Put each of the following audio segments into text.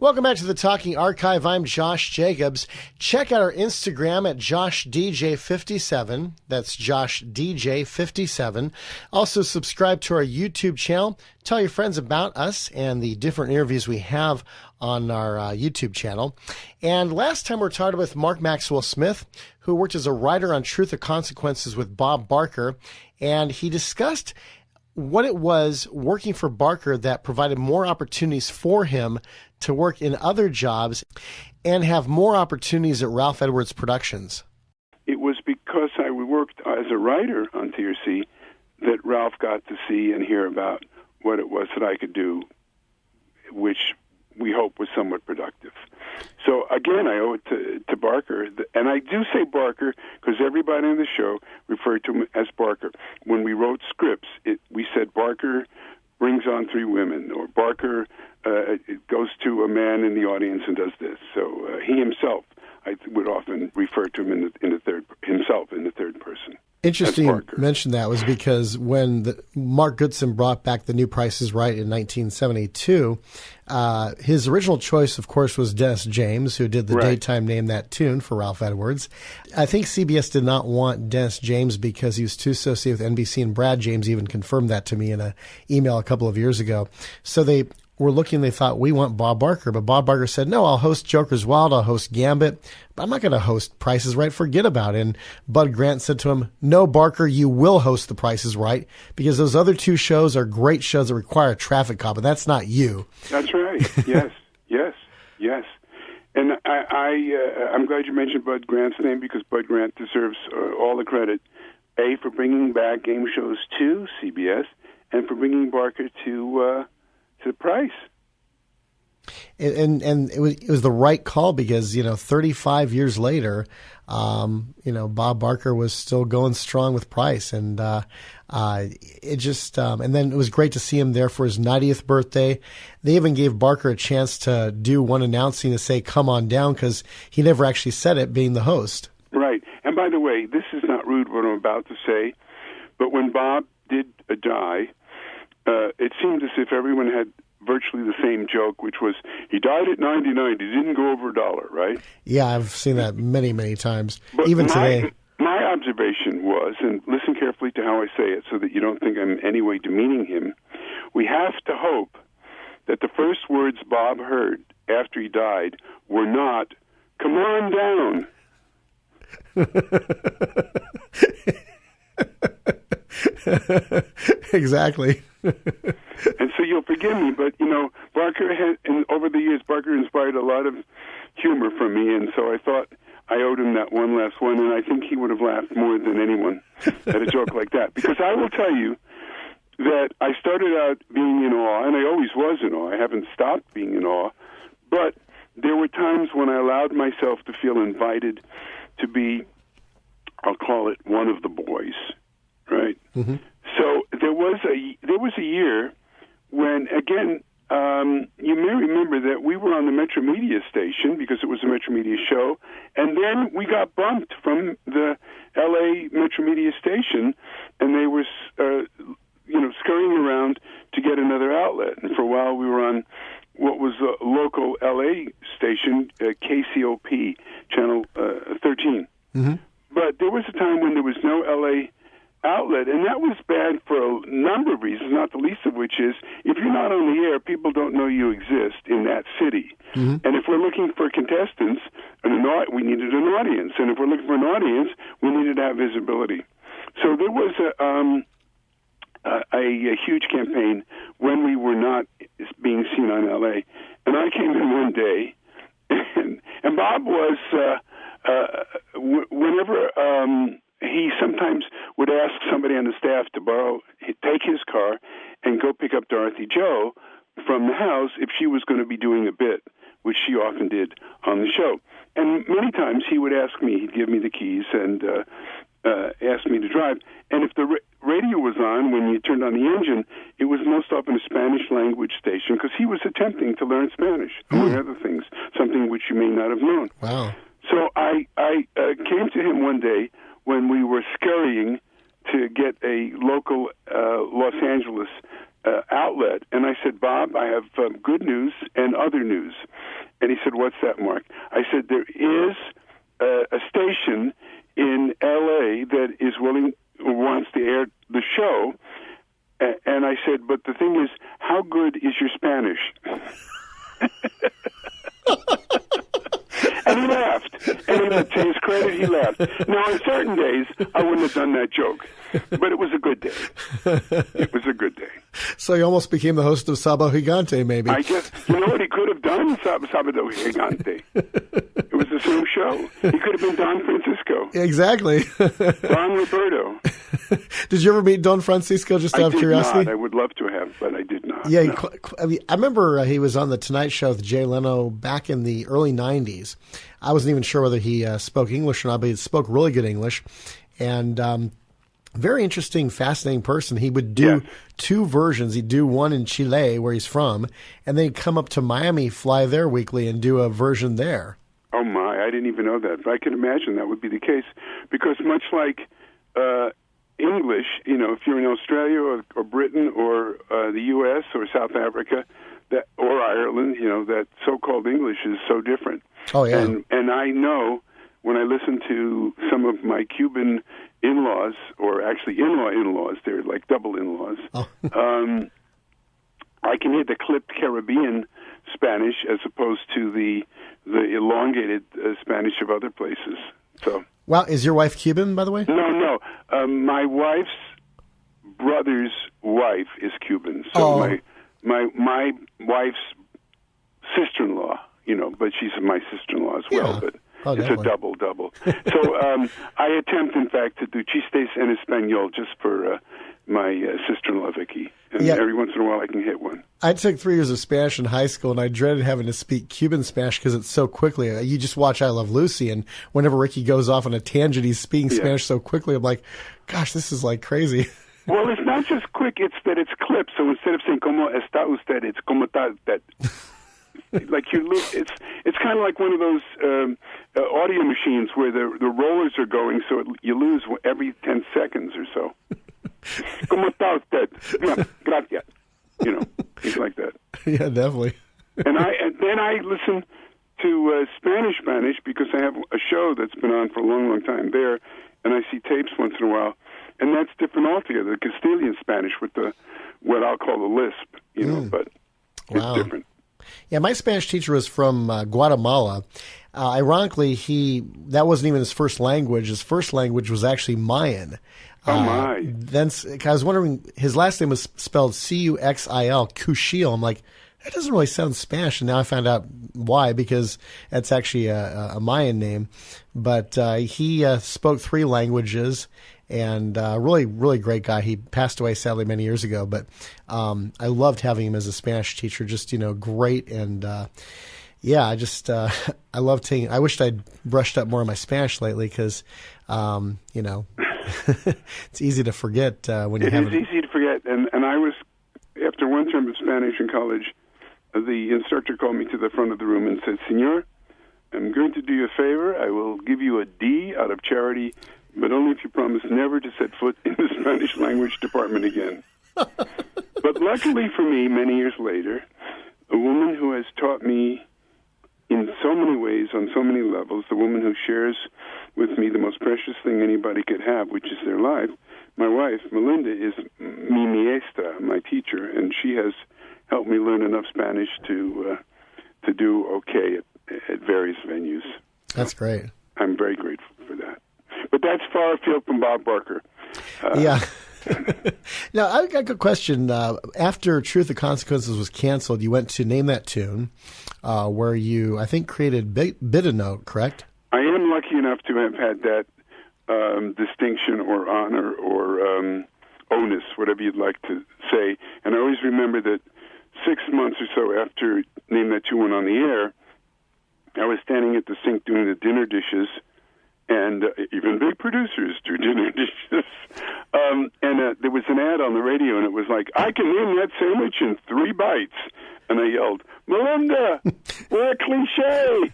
Welcome back to the Talking Archive. I'm Josh Jacobs. Check out our Instagram at JoshDJ57. That's JoshDJ57. Also subscribe to our YouTube channel. Tell your friends about us and the different interviews we have on our YouTube channel. And last time we were talking with Mark Maxwell-Smith, who worked as a writer on Truth or Consequences with Bob Barker, and he discussed what it was working for Barker that provided more opportunities for him to work in other jobs and have more opportunities at Ralph Edwards Productions. It was because I worked as a writer on TRC that Ralph got to see and hear about what it was that I could do, which we hope was somewhat productive. So again, I owe it to Barker, and I do say Barker because everybody on the show referred to him as Barker. When we wrote scripts, we said Barker brings on three women, or Barker goes to a man in the audience and does this. So he himself, I would often refer to him in the third person. Interesting you mentioned that was because when Mark Goodson brought back The New Price is Right in 1972, his original choice, of course, was Dennis James, who did the daytime Name That Tune for Ralph Edwards. I think CBS did not want Dennis James because he was too associated with NBC, and Brad James even confirmed that to me in an email a couple of years ago. So they were looking, they thought, we want Bob Barker. But Bob Barker said, no, I'll host Joker's Wild, I'll host Gambit, but I'm not going to host Price is Right, forget about it. And Bud Grant said to him, no, Barker, you will host The Price is Right, because those other two shows are great shows that require a traffic cop, and that's not you. That's right. Yes. And I'm glad you mentioned Bud Grant's name, because Bud Grant deserves all the credit, A, for bringing back game shows to CBS, and for bringing Barker to Price. And it was the right call because, 35 years later, Bob Barker was still going strong with Price. And it just, and then it was great to see him there for his 90th birthday. They even gave Barker a chance to do one announcing to say, come on down, because he never actually said it, being the host. Right. And by the way, this is not rude what I'm about to say, but when Bob did die, it seemed as if everyone had virtually the same joke, which was, he died at 99. He didn't go over $1, right? Yeah, I've seen that many, many times, but even today. My observation was, and listen carefully to how I say it so that you don't think I'm in any way demeaning him, we have to hope that the first words Bob heard after he died were not, come on down. Exactly. And so you'll forgive me, but, Barker and over the years, Barker inspired a lot of humor from me, and so I thought I owed him that one last one, and I think he would have laughed more than anyone at a joke like that. Because I will tell you that I started out being in awe, and I always was in awe. I haven't stopped being in awe, but there were times when I allowed myself to feel invited to be, I'll call it, one of the boys, right? Mm-hmm. So there was a year when, again, you may remember that we were on the Metro Media station because it was a Metro Media show, and then we got bumped from the L.A. Metro Media station, and they were, scurrying around to get another outlet. And for a while, we were on what was a local L.A. station, KCOP, channel 13. Mm-hmm. But there was a time when there was no L.A. outlet, and that was bad for a number of reasons, not the least of which is if you're not on the air, people don't know you exist in that city. Mm-hmm. And if we're looking for contestants, we needed an audience. And if we're looking for an audience, we needed to have visibility. So there was a huge campaign when we were not being seen on LA. And I came in one day, and Bob was, whenever he sometimes would ask somebody on the staff to take his car and go pick up Dorothy Jo from the house if she was going to be doing a bit, which she often did on the show. And many times he would ask me, he'd give me the keys and ask me to drive. And if the radio was on, when you turned on the engine, it was most often a Spanish language station because he was attempting to learn Spanish, among other things, something which you may not have known. Wow. So I came to him one day when we were scurrying to get a local Los Angeles outlet, and I said, Bob, I have good news and other news. And he said, "What's that, Mark?" I said, "There is a station in L.A. that is wants to air the show." And I said, "But the thing is, how good is your Spanish?" And he laughed. And to his credit, he laughed. Now, on certain days, I wouldn't have done that joke. But it was a good day. It was a good day. So he almost became the host of Sábado Gigante, maybe. I guess, you know what he could have done? Sábado Gigante. It was the same show. He could have been Don Francisco. Exactly. Don Roberto. Did you ever meet Don Francisco, just out of curiosity? I did not. I would love to have, but I did not. Yeah, no. I remember he was on The Tonight Show with Jay Leno back in the early 90s. I wasn't even sure whether he spoke English or not, but he spoke really good English. And very interesting, fascinating person. He would do two versions. He'd do one in Chile, where he's from, and then he'd come up to Miami, fly there weekly, and do a version there. Oh, my. I didn't even know that. But I can imagine that would be the case. Because much like English, you know, if you're in Australia or Britain or the U.S. or South Africa or Ireland, you know, that so-called English is so different. Oh, yeah. And I know when I listen to some of my Cuban in-laws, or actually in-laws, they're like double in-laws, I can hear the clipped Caribbean Spanish as opposed to the elongated Spanish of other places. So. Wow, is your wife Cuban, by the way? No. My wife's brother's wife is Cuban. So my wife's sister-in-law, you know, but she's my sister-in-law as well. Yeah. But it's definitely. a double. So I attempt, in fact, to do chistes en español just for my sister-in-law, Vicky. And every once in a while I can hit one. I took 3 years of Spanish in high school, and I dreaded having to speak Cuban Spanish because it's so quickly. You just watch I Love Lucy, and whenever Ricky goes off on a tangent, he's speaking Spanish so quickly. I'm like, gosh, this is like crazy. Well, it's not just quick, it's that it's clipped. So instead of saying, ¿Cómo está usted?, it's ¿Cómo está usted? Like you lose, it's kind of like one of those audio machines where the rollers are going, so you lose every 10 seconds or so. ¿Cómo está usted? Bien, gracias. You know, things like that. Yeah, definitely. And then I listen to Spanish because I have a show that's been on for a long, long time there, and I see tapes once in a while, and that's different altogether. The Castilian Spanish with what I'll call the lisp, you know, but it's different. Yeah, my Spanish teacher was from Guatemala. Ironically, that wasn't even his first language. His first language was actually Mayan. Oh, my. Then I was wondering, his last name was spelled Cuxil, Cuxil. I'm like, that doesn't really sound Spanish. And now I found out why, because that's actually a Mayan name. But he spoke 3 languages, and really, really great guy. He passed away, sadly, many years ago. But I loved having him as a Spanish teacher, just, you know, great. And I just, I love taking, I wished I'd brushed up more on my Spanish lately because, you know, it's easy to forget when you have it. It is easy to forget. And I was, after one term of Spanish in college, the instructor called me to the front of the room and said, "Senor, I'm going to do you a favor. I will give you a D out of charity, but only if you promise never to set foot in the Spanish language department again." But luckily for me, many years later, a woman who has taught me in so many ways, on so many levels, the woman who shares with me the most precious thing anybody could have, which is their life, my wife, Melinda, is mi maestra, my teacher, and she has helped me learn enough Spanish to do okay at various venues. That's great. I'm very grateful for that. But that's far afield from Bob Barker. Yeah. Now, I've got a good question. After Truth and Consequences was canceled, you went to Name That Tune, where you, I think, created Bit a Note, correct? I am lucky enough to have had that distinction or honor or onus, whatever you'd like to say. And I always remember that 6 months or so after Name That Tune went on the air, I was standing at the sink doing the dinner dishes, and even big producers do dinner dishes. And there was an ad on the radio, and it was like, "I can name that sandwich in 3 bites." And I yelled, "Melinda, we're a cliche."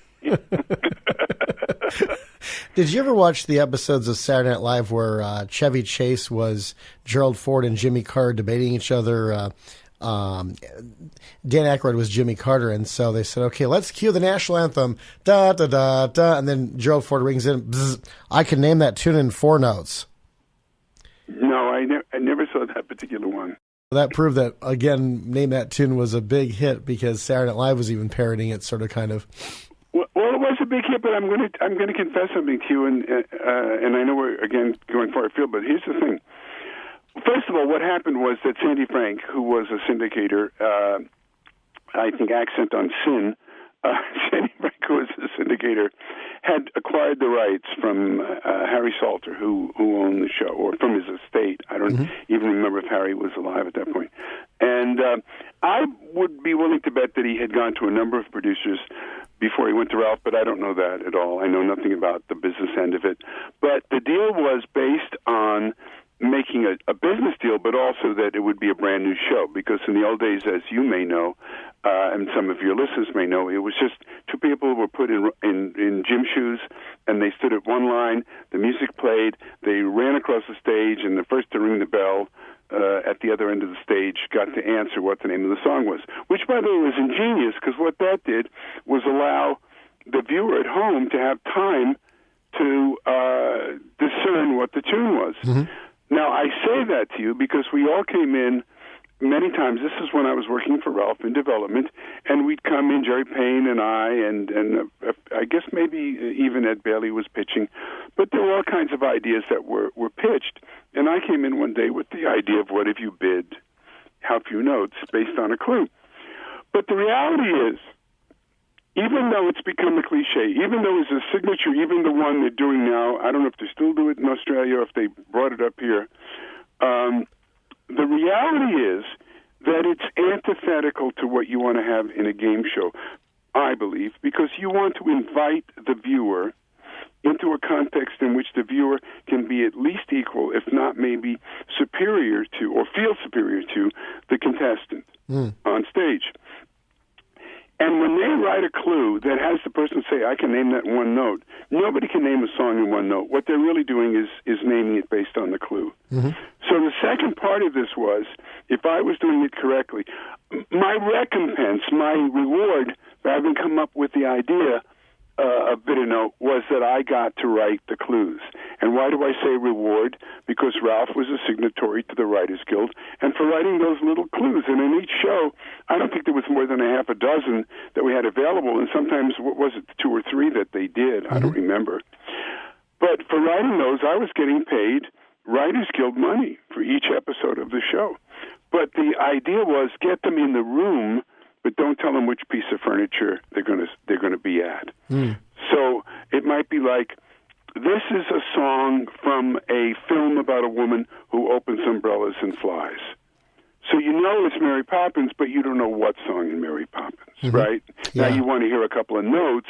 Did you ever watch the episodes of Saturday Night Live where Chevy Chase was Gerald Ford and Jimmy Carr debating each other? Dan Aykroyd was Jimmy Carter, and so they said, okay, let's cue the national anthem, da da da da, and then Gerald Ford rings in, bzz, I can name that tune in 4 notes. No, I never saw that particular one. That proved that, again, Name That Tune was a big hit because Saturday Night Live was even parodying it, sort of, kind of. Well, it was a big hit, but I'm going to confess something to you, and I know we're again going far afield, but here's the thing. First of all, what happened was that Sandy Frank, who was a syndicator, I think accent on sin, Sandy Frank, who was a syndicator, had acquired the rights from Harry Salter, who owned the show, or from his estate. I don't even remember if Harry was alive at that point. And I would be willing to bet that he had gone to a number of producers before he went to Ralph, but I don't know that at all. I know nothing about the business end of it. But the deal was based on making a business deal, but also that it would be a brand new show, because in the old days, as you may know, and some of your listeners may know, it was just two people who were put in gym shoes, and they stood at one line, the music played, they ran across the stage, and the first to ring the bell at the other end of the stage got to answer what the name of the song was, which, by the way, was ingenious, because what that did was allow the viewer at home to have time to discern what the tune was. Now, I say that to you because we all came in many times. This is when I was working for Ralph in development, and we'd come in, Jerry Payne and I guess maybe even Ed Bailey was pitching, but there were all kinds of ideas that were pitched. And I came in one day with the idea of what if you bid how few notes based on a clue. But the reality is, even though it's become a cliche, even though it's a signature, even the one they're doing now, I don't know if they still do it in Australia or if they brought it up here, the reality is that it's antithetical to what you want to have in a game show, I believe, because you want to invite the viewer into a context in which the viewer can be at least equal, if not maybe superior to, or feel superior to, the contestant on stage. And when they write a clue that has the person say, I can name that in one note, nobody can name a song in one note. What they're really doing is naming it based on the clue. So the second part of this was, if I was doing it correctly, my recompense, my reward for having come up with the idea of Bid a Note was that I got to write the clues. And why do I say reward? Because Ralph was a signatory to the Writers Guild, and for writing those little clues. And in each show, I don't think there was more than a half a dozen that we had available, and sometimes, what was it, 2 or 3 that they did? I don't remember. But for writing those, I was getting paid Writers Guild money for each episode of the show. But the idea was, get them in the room, but don't tell them which piece of furniture they're going to be at. So it might be like, this is a song from a film about a woman who opens umbrellas and flies. So you know it's Mary Poppins, but you don't know what song in Mary Poppins, right? Yeah. Now you want to hear a couple of notes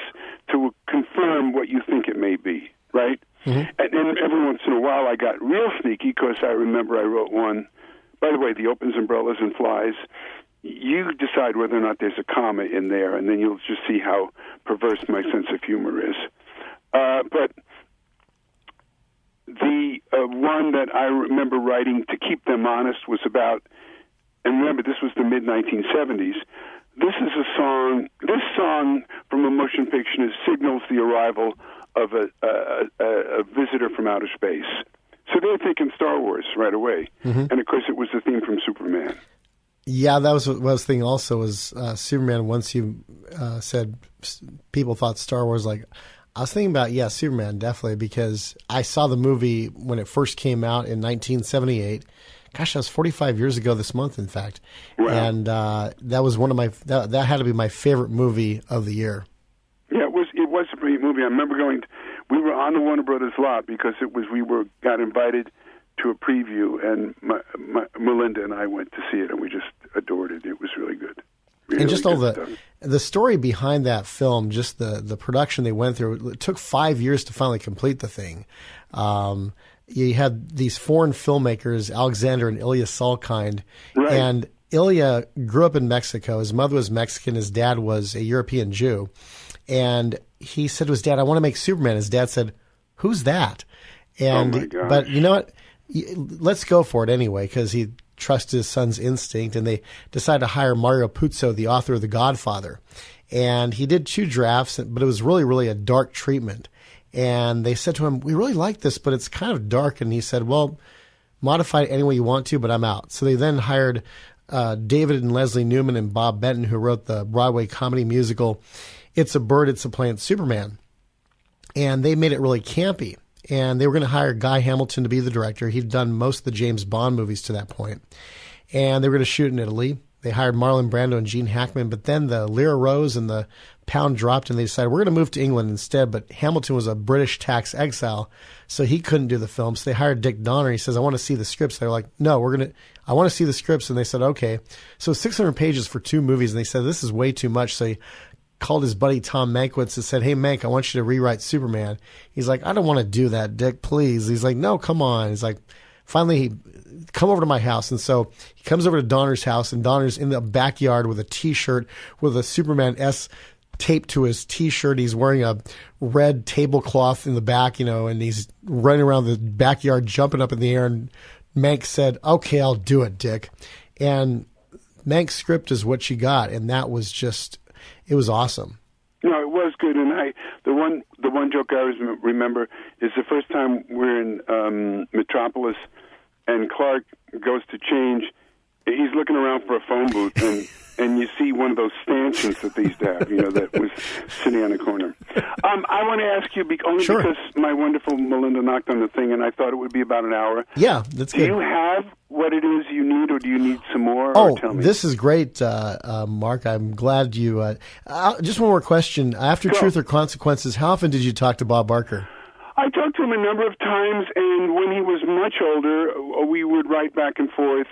to confirm what you think it may be, right? And every once in a while I got real sneaky, because I remember I wrote one, by the way, the opens umbrellas and flies. You decide whether or not there's a comma in there, and then you'll just see how perverse my sense of humor is. But the one that I remember writing to keep them honest was about, and remember, this was the mid-1970s, this song from a motion picture signals the arrival of a visitor from outer space. So they were thinking Star Wars right away. And, of course, it was the theme from Superman. Yeah, that was what I was thinking also, was Superman. Once you said people thought Star Wars, like, I was thinking about, Superman, definitely, because I saw the movie when it first came out in 1978. Gosh, that was 45 years ago this month, in fact. Wow. And that was one of my, that had to be my favorite movie of the year. Yeah, it was a brilliant movie. I remember we were on the Warner Brothers lot because we got invited to a preview, and Melinda and I went to see it, and we just adored it. It was really good. Really, and just all the story behind that film, just the production they went through, it took 5 years to finally complete the thing. You had these foreign filmmakers, Alexander and Ilya Salkind, right. And Ilya grew up in Mexico. His mother was Mexican. His dad was a European Jew. And he said to his dad, I want to make Superman. His dad said, who's that? And, oh my gosh. But you know what? Let's go for it anyway, because he trust his son's instinct, and they decided to hire Mario Puzo, the author of The Godfather. And he did 2 drafts, but it was really, really a dark treatment. And they said to him, we really like this, but it's kind of dark. And he said, well, modify it any way you want to, but I'm out. So they then hired David and Leslie Newman and Bob Benton, who wrote the Broadway comedy musical It's a Bird, It's a Plane, Superman. And they made it really campy. And they were going to hire Guy Hamilton to be the director. He'd done most of the James Bond movies to that point. And they were going to shoot in Italy. They hired Marlon Brando and Gene Hackman, but then the lira rose and the pound dropped, and they decided we're going to move to England instead. But Hamilton was a British tax exile, so he couldn't do the film. So they hired Dick Donner. He says, I want to see the scripts. They're like, no, I want to see the scripts. And they said, okay. So 600 pages for 2 movies. And they said, this is way too much. So he called his buddy Tom Mankiewicz and said, hey, Mank, I want you to rewrite Superman. He's like, I don't want to do that, Dick, please. He's like, no, come on. He's like, finally, he come over to my house. And so he comes over to Donner's house, and Donner's in the backyard with a T-shirt with a Superman S taped to his T-shirt. He's wearing a red tablecloth in the back, and he's running around the backyard, jumping up in the air. And Mank said, okay, I'll do it, Dick. And Mank's script is what she got. And that was just, it was awesome. No, it was good. And the one joke I always remember is the first time we're in Metropolis, and Clark goes to change. He's looking around for a phone booth, and you see one of those stanchions that they used to have, that was sitting on the corner. I want to ask you, only Sure. because my wonderful Melinda knocked on the thing, and I thought it would be about an hour. Yeah, that's good. Do you have what it is you need, or do you need some more? Oh, tell me. This is great, Mark. I'm glad you... just one more question. After Sure. Truth or Consequences, how often did you talk to Bob Barker? I talked to him a number of times, and when he was much older, we would write back and forth.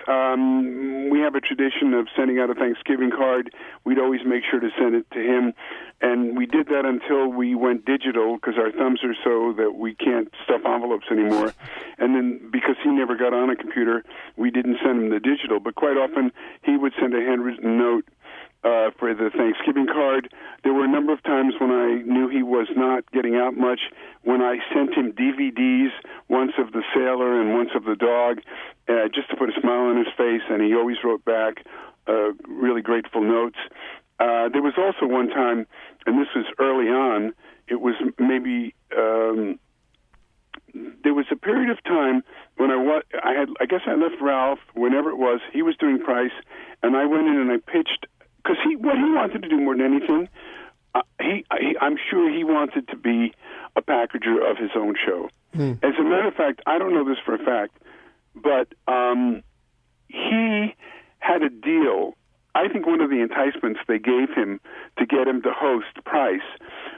We have a tradition of sending out a Thanksgiving card. We'd always make sure to send it to him, and we did that until we went digital, because our thumbs are so that we can't stuff envelopes anymore. And then, because he never got on a computer, we didn't send him the digital, but quite often he would send a handwritten note for the Thanksgiving card. There were a number of times when I knew he was not getting out much, when I sent him DVDs, once of The Sailor and once of The Dog, just to put a smile on his face, and he always wrote back really grateful notes. There was also one time, and this was early on, it was maybe... there was a period of time when I guess I left Ralph, whenever it was, he was doing Price, and I went in and I pitched, because what he wanted to do more than anything, I'm sure he wanted to be a packager of his own show. As a matter of fact, I don't know this for a fact, but he had a deal. I think one of the enticements they gave him to get him to host Price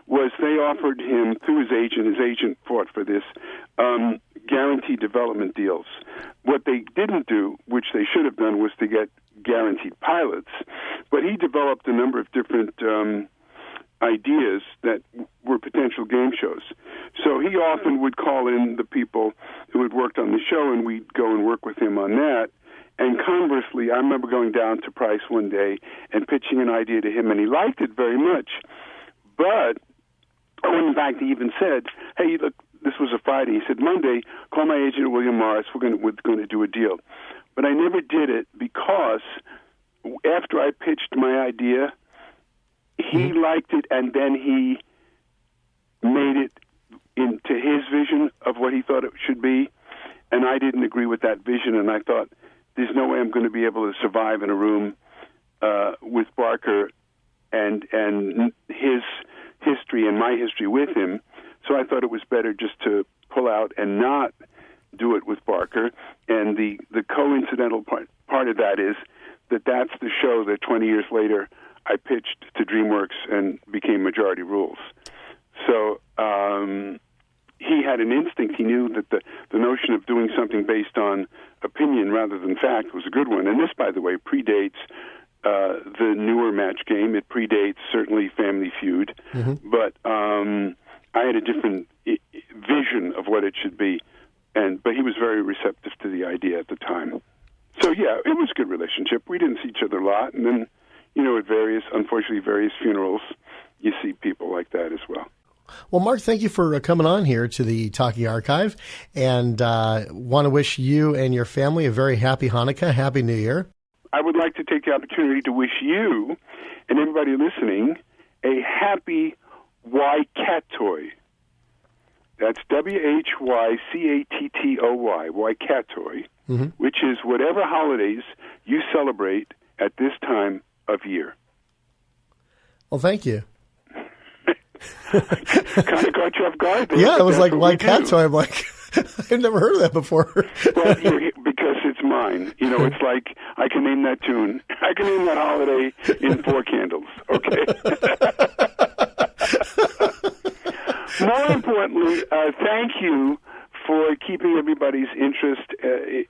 was they offered him, through his agent fought for this, guaranteed development deals. What they didn't do, which they should have done, was to get guaranteed pilots. But he developed a number of different ideas that were potential game shows. So he often would call in the people who had worked on the show, and we'd go and work with him on that. And conversely, I remember going down to Price one day and pitching an idea to him, and he liked it very much. But, in fact, he even said, hey, look, this was a Friday. He said, Monday, call my agent at William Morris. We're going to do a deal. But I never did it because after I pitched my idea, he liked it, and then he made it into his vision of what he thought it should be, and I didn't agree with that vision, and I thought, there's no way I'm going to be able to survive in a room with Barker and his history and my history with him. So I thought it was better just to pull out and not do it with Barker. And the coincidental part of that is that's the show that 20 years later I pitched to DreamWorks and became Majority Rules. So he had an instinct. He knew that the notion of doing something based on opinion rather than fact was a good one. And this, by the way, predates the newer Match Game. It predates certainly Family Feud. Mm-hmm. But I had a different vision of what it should be. But he was very receptive to the idea at the time. So, yeah, it was a good relationship. We didn't see each other a lot. And then, at unfortunately, various funerals, you see people like that as well. Well, Mark, thank you for coming on here to the Talking Archive, and want to wish you and your family a very happy Hanukkah, Happy New Year. I would like to take the opportunity to wish you and everybody listening a happy Waikatoy. That's WHYCATTOY, Waikatoy, which is whatever holidays you celebrate at this time of year. Well, thank you. Kind of caught you off guard there. Yeah, it was like Waikato. I'm like, I've never heard of that before. Well, because it's mine. You know, it's like I can name that tune. I can name that holiday in 4 candles. Okay. More importantly, thank you for keeping everybody's interest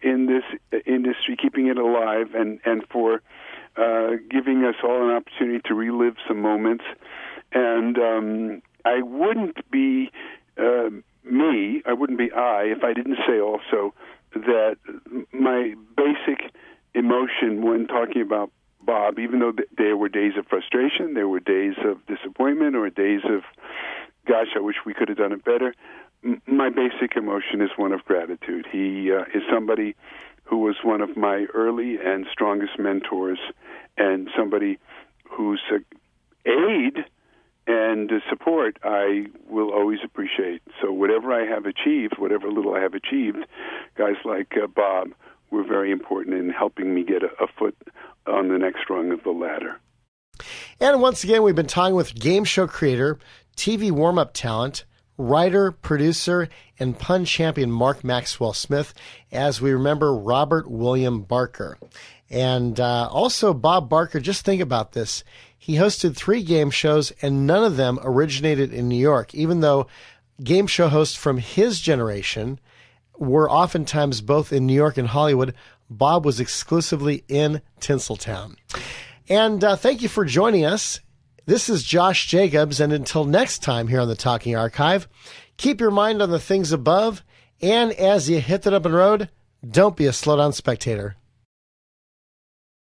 in this industry, keeping it alive, and for giving us all an opportunity to relive some moments. And I wouldn't be me, I wouldn't be I, if I didn't say also that my basic emotion when talking about Bob, even though there were days of frustration, there were days of disappointment, or days of, gosh, I wish we could have done it better, my basic emotion is one of gratitude. He is somebody who was one of my early and strongest mentors, and somebody whose aid and support I will always appreciate. So whatever I have achieved, whatever little I have achieved, guys like Bob were very important in helping me get a foot on the next rung of the ladder. And once again, we've been talking with game show creator, TV warm-up talent, writer, producer, and pun champion Mark Maxwell-Smith, as we remember Robert William Barker. And also Bob Barker, just think about this. He hosted 3 game shows, and none of them originated in New York, even though game show hosts from his generation were oftentimes both in New York and Hollywood. Bob was exclusively in Tinseltown. And thank you for joining us. This is Josh Jacobs, and until next time here on the Talking Archive, keep your mind on the things above, and as you hit the open road, don't be a slow-down spectator.